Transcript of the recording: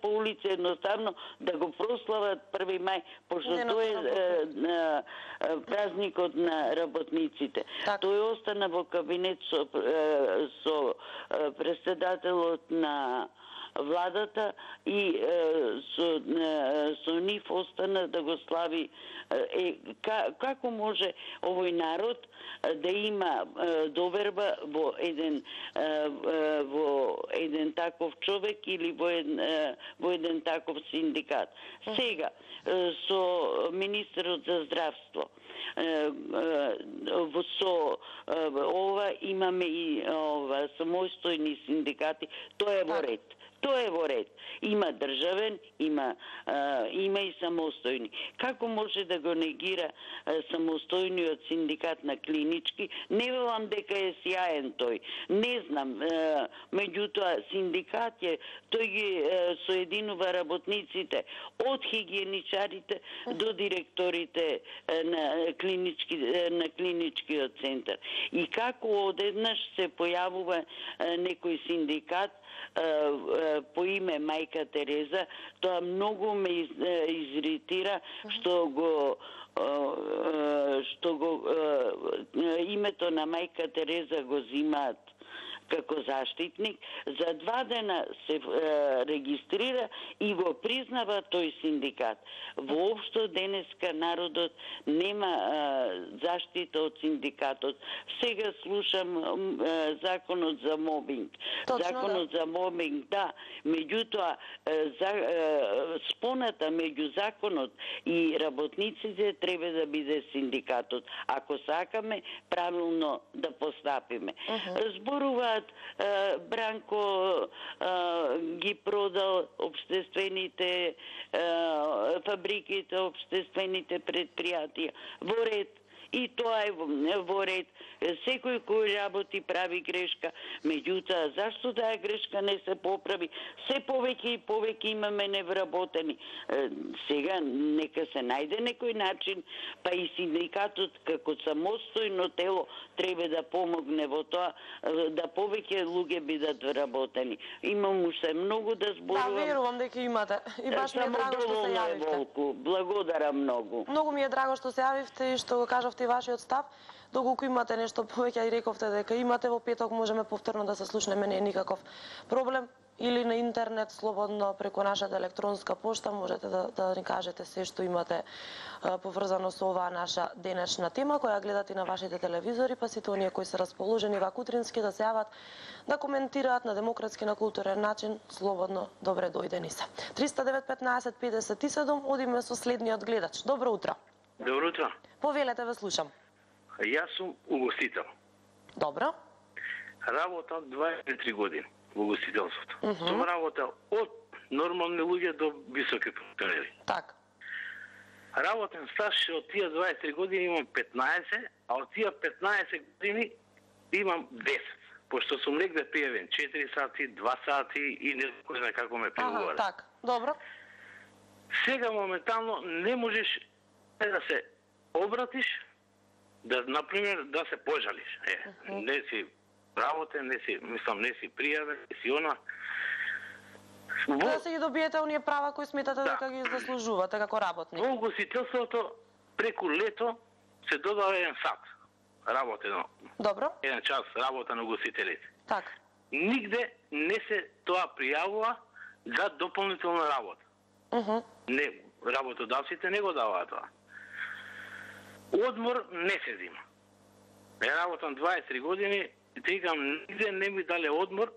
по улица едноставно да го прослават 1 мај, пошто тоа е празникот на работниците. Тој остана во кабинет со претседателот на владата и со нив остана да го слави. Како може овој народ да има доверба во еден таков човек или во еден таков синдикат? Сега со министерот за здравство со ова имаме и самостојни синдикати, тоа е во ред. Тоа е во ред. Има државен, има и самостојни. Како може да го негира самостојниот синдикат на клинички? Не велам дека е сјаен тој. Не знам. Меѓутоа, синдикат е, тој ги соединува работниците од хигиеничарите до директорите на клиничкиот центар. И како одеднаш се појавува некој синдикат по име Мајка Тереза, тоа многу ме изиритира што името на Мајка Тереза го зимаат како заштитник. За 2 дена се регистрира и го признава тој синдикат. Воопшто денеска народот нема заштита од синдикатот. Сега слушам законот за мобинг. Законот за мобинг, да. Меѓутоа, споната меѓу законот и работниците треба да биде синдикатот. Ако сакаме правилно да постапиме. Зборуваат Бранко ги продал обществените фабриките, обществените предпријатија. Во ред. И тоа е во ред. Секој кој работи прави грешка. Меѓутоа, зашто таа грешка не се поправи? Се повеќе и повеќе имаме невработени. Сега нека се најде некој начин, па и синдикатот како самостојно тело треба да помогне во тоа, да повеќе луѓе бидат вработени. Имам уште многу да зборувам. Да, верувам дека имате. И баш ми е драго што се јавивте. Волку, благодарам многу. Многу ми е драго што се јавивте и што го кажавте и вашиот став. Доколку имате нешто повеќе и рековте дека имате, во петок можеме повторно да се слушнеме, не е никаков проблем. Или на интернет, слободно, преку нашата електронска пошта, можете да ни кажете се што имате поврзано со оваа наша денешна тема, која гледате на вашите телевизори, па сите оние кои се расположени вака утрински да се јават, да коментираат на демократски, на културен начин, слободно, добре дојдени се. 309 15 57, одиме со следниот гледач. Добро утро. Добро утро. Повелете, ве слушам. Јас сум угостител. Добро. Работам 23 години во угостителството. Сум работел од нормални луѓе до високи професионери. Так. Работен стаж од тие 23 години имам 15, а од тие 15 години имам 10. Пошто сум негде пријавен 4 сати, 2 сати и не знам како ме преговара. Так, добро. Сега моментално не можеш да се обратиш, да, например, да се пожалиш. Не си работен, не си пријавен, не си она. Да се ги добиете оние права кои сметате дека ги заслужувате како работник. Во угостителството преку лето се додава 1 сат работено. Добро. 1 час работа на угостителите. Так. Нигде не се тоа пријавува за дополнителна работа. Не, работодавците не го даваат тоа. Одмор не се зима. Работам 23 години и тегам, нигде не ми дале одмор,